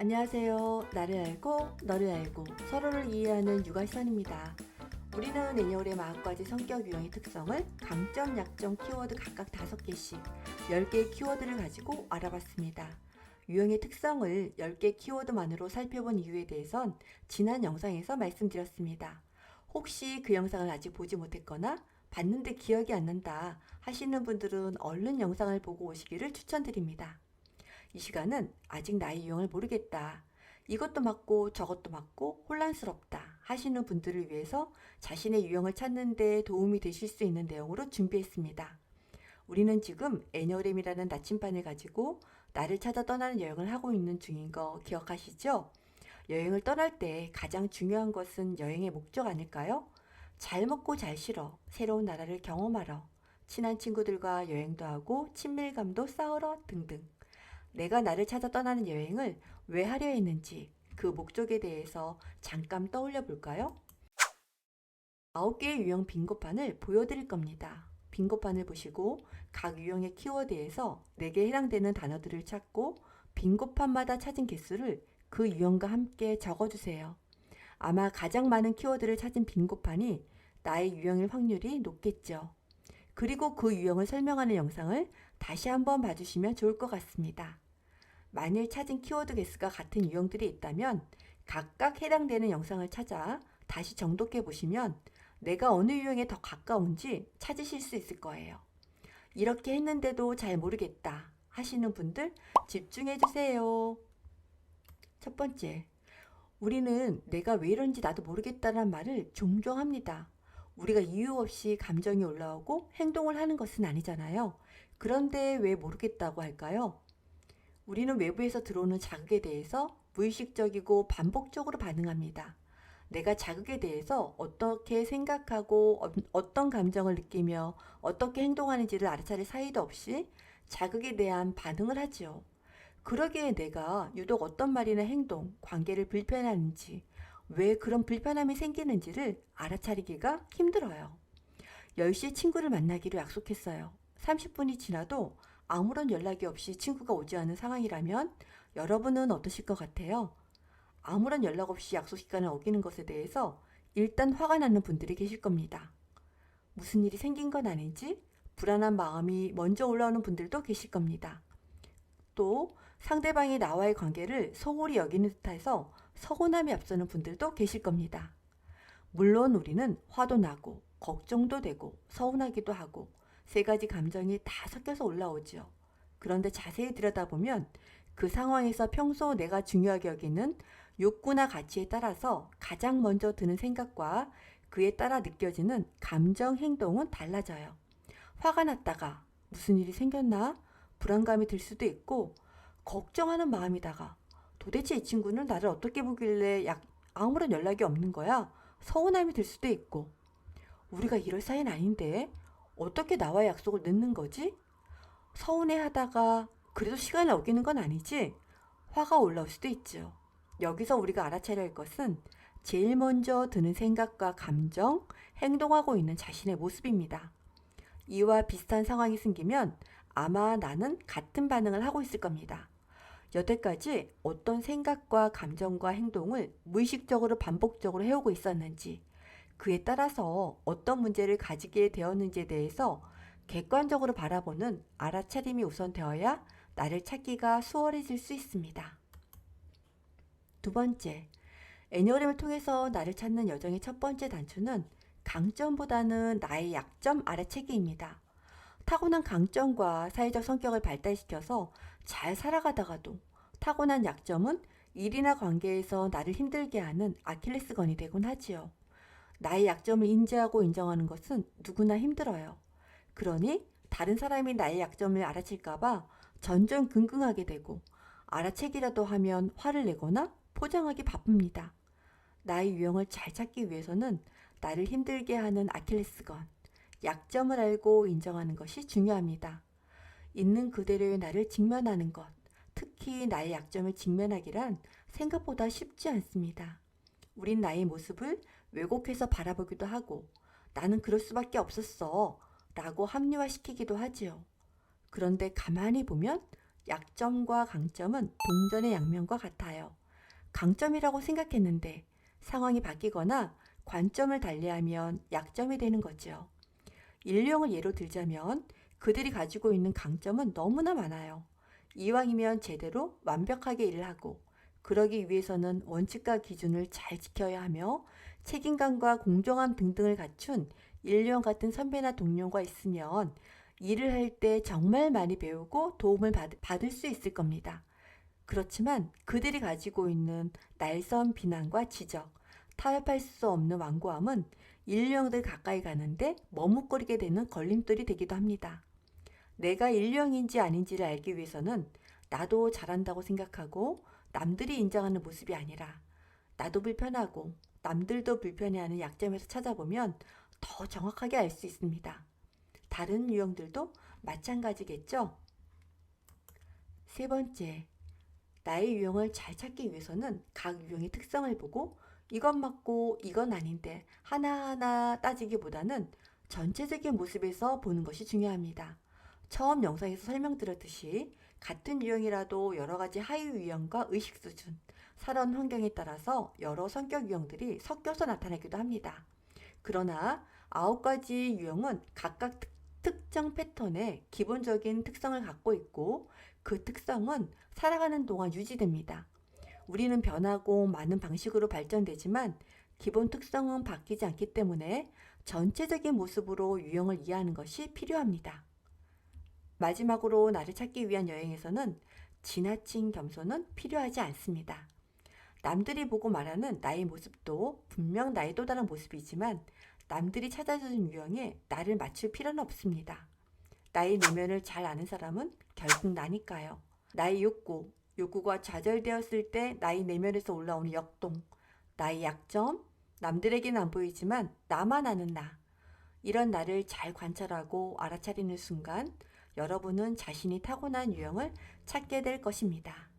안녕하세요. 나를 알고 너를 알고 서로를 이해하는 육아시선입니다. 우리는 애니어의 40가지 성격 유형의 특성을 강점, 약점, 키워드 각각 5개씩 10개의 키워드를 가지고 알아봤습니다. 유형의 특성을 10개 키워드만으로 살펴본 이유에 대해선 지난 영상에서 말씀드렸습니다. 혹시 그 영상을 아직 보지 못했거나 봤는데 기억이 안 난다 하시는 분들은 얼른 영상을 보고 오시기를 추천드립니다. 이 시간은 아직 나의 유형을 모르겠다. 이것도 맞고 저것도 맞고 혼란스럽다 하시는 분들을 위해서 자신의 유형을 찾는 데 도움이 되실 수 있는 내용으로 준비했습니다. 우리는 지금 애니어램이라는 나침반을 가지고 나를 찾아 떠나는 여행을 하고 있는 중인 거 기억하시죠? 여행을 떠날 때 가장 중요한 것은 여행의 목적 아닐까요? 잘 먹고 잘 쉬러, 새로운 나라를 경험하러, 친한 친구들과 여행도 하고 친밀감도 쌓으러 등등. 내가 나를 찾아 떠나는 여행을 왜 하려 했는지 그 목적에 대해서 잠깐 떠올려 볼까요? 9개의 유형 빙고판을 보여드릴 겁니다. 빙고판을 보시고 각 유형의 키워드에서 4개에 해당되는 단어들을 찾고 빙고판마다 찾은 개수를 그 유형과 함께 적어주세요. 아마 가장 많은 키워드를 찾은 빙고판이 나의 유형일 확률이 높겠죠. 그리고 그 유형을 설명하는 영상을 다시 한번 봐주시면 좋을 것 같습니다. 만일 찾은 키워드 개수가 같은 유형들이 있다면 각각 해당되는 영상을 찾아 다시 정독해 보시면 내가 어느 유형에 더 가까운지 찾으실 수 있을 거예요. 이렇게 했는데도 잘 모르겠다 하시는 분들 집중해 주세요. 첫 번째, 우리는 내가 왜 이런지 나도 모르겠다는 말을 종종 합니다. 우리가 이유 없이 감정이 올라오고 행동을 하는 것은 아니잖아요. 그런데 왜 모르겠다고 할까요? 우리는 외부에서 들어오는 자극에 대해서 무의식적이고 반복적으로 반응합니다. 내가 자극에 대해서 어떻게 생각하고 어떤 감정을 느끼며 어떻게 행동하는지를 알아차릴 사이도 없이 자극에 대한 반응을 하지요. 그러기에 내가 유독 어떤 말이나 행동, 관계를 불편해하는지, 왜 그런 불편함이 생기는지를 알아차리기가 힘들어요. 10시에 친구를 만나기로 약속했어요. 30분이 지나도 아무런 연락이 없이 친구가 오지 않은 상황이라면 여러분은 어떠실 것 같아요? 아무런 연락 없이 약속 시간을 어기는 것에 대해서 일단 화가 나는 분들이 계실 겁니다. 무슨 일이 생긴 건 아닌지 불안한 마음이 먼저 올라오는 분들도 계실 겁니다. 또 상대방이 나와의 관계를 소홀히 여기는 듯해서 서운함이 앞서는 분들도 계실 겁니다. 물론 우리는 화도 나고 걱정도 되고 서운하기도 하고 3가지 감정이 다 섞여서 올라오지요. 그런데 자세히 들여다보면 그 상황에서 평소 내가 중요하게 여기는 욕구나 가치에 따라서 가장 먼저 드는 생각과 그에 따라 느껴지는 감정, 행동은 달라져요. 화가 났다가 무슨 일이 생겼나? 불안감이 들 수도 있고 걱정하는 마음이다가 도대체 이 친구는 나를 어떻게 보길래 아무런 연락이 없는 거야? 서운함이 들 수도 있고 우리가 이럴 사이는 아닌데 어떻게 나와의 약속을 늦는 거지? 서운해하다가 그래도 시간을 어기는 건 아니지? 화가 올라올 수도 있죠. 여기서 우리가 알아차려야 할 것은 제일 먼저 드는 생각과 감정, 행동하고 있는 자신의 모습입니다. 이와 비슷한 상황이 생기면 아마 나는 같은 반응을 하고 있을 겁니다. 여태까지 어떤 생각과 감정과 행동을 무의식적으로 반복적으로 해오고 있었는지, 그에 따라서 어떤 문제를 가지게 되었는지에 대해서 객관적으로 바라보는 알아차림이 우선되어야 나를 찾기가 수월해질 수 있습니다. 두 번째, 애니어램을 통해서 나를 찾는 여정의 첫 번째 단추는 강점보다는 나의 약점 알아채기입니다. 타고난 강점과 사회적 성격을 발달시켜서 잘 살아가다가도 타고난 약점은 일이나 관계에서 나를 힘들게 하는 아킬레스건이 되곤 하지요. 나의 약점을 인지하고 인정하는 것은 누구나 힘들어요. 그러니 다른 사람이 나의 약점을 알아챌까봐 전전긍긍하게 되고 알아채기라도 하면 화를 내거나 포장하기 바쁩니다. 나의 유형을 잘 찾기 위해서는 나를 힘들게 하는 아킬레스건, 약점을 알고 인정하는 것이 중요합니다. 있는 그대로의 나를 직면하는 것, 특히 나의 약점을 직면하기란 생각보다 쉽지 않습니다. 우린 나의 모습을 왜곡해서 바라보기도 하고 나는 그럴 수밖에 없었어 라고 합리화시키기도 하지요. 그런데 가만히 보면 약점과 강점은 동전의 양면과 같아요. 강점이라고 생각했는데 상황이 바뀌거나 관점을 달리하면 약점이 되는 거죠. 인류형을 예로 들자면 그들이 가지고 있는 강점은 너무나 많아요. 이왕이면 제대로 완벽하게 일을 하고, 그러기 위해서는 원칙과 기준을 잘 지켜야 하며 책임감과 공정함 등등을 갖춘 인류형 같은 선배나 동료가 있으면 일을 할 때 정말 많이 배우고 도움을 받을 수 있을 겁니다. 그렇지만 그들이 가지고 있는 날선 비난과 지적, 타협할 수 없는 완고함은 인류형들 가까이 가는데 머뭇거리게 되는 걸림돌이 되기도 합니다. 내가 인류형인지 아닌지를 알기 위해서는 나도 잘한다고 생각하고 남들이 인정하는 모습이 아니라 나도 불편하고 남들도 불편해하는 약점에서 찾아보면 더 정확하게 알 수 있습니다. 다른 유형들도 마찬가지겠죠? 세 번째, 나의 유형을 잘 찾기 위해서는 각 유형의 특성을 보고 이건 맞고 이건 아닌데 하나하나 따지기보다는 전체적인 모습에서 보는 것이 중요합니다. 처음 영상에서 설명드렸듯이 같은 유형이라도 여러 가지 하위 유형과 의식 수준, 살아온 환경에 따라서 여러 성격 유형들이 섞여서 나타나기도 합니다. 그러나 9가지 유형은 각각 특정 패턴의 기본적인 특성을 갖고 있고 그 특성은 살아가는 동안 유지됩니다. 우리는 변하고 많은 방식으로 발전되지만 기본 특성은 바뀌지 않기 때문에 전체적인 모습으로 유형을 이해하는 것이 필요합니다. 마지막으로 나를 찾기 위한 여행에서는 지나친 겸손은 필요하지 않습니다. 남들이 보고 말하는 나의 모습도 분명 나의 또 다른 모습이지만 남들이 찾아주는 유형에 나를 맞출 필요는 없습니다. 나의 내면을 잘 아는 사람은 결국 나니까요. 나의 욕구가 좌절되었을 때 나의 내면에서 올라오는 역동, 나의 약점, 남들에게는 안 보이지만 나만 아는 나. 이런 나를 잘 관찰하고 알아차리는 순간 여러분은 자신이 타고난 유형을 찾게 될 것입니다.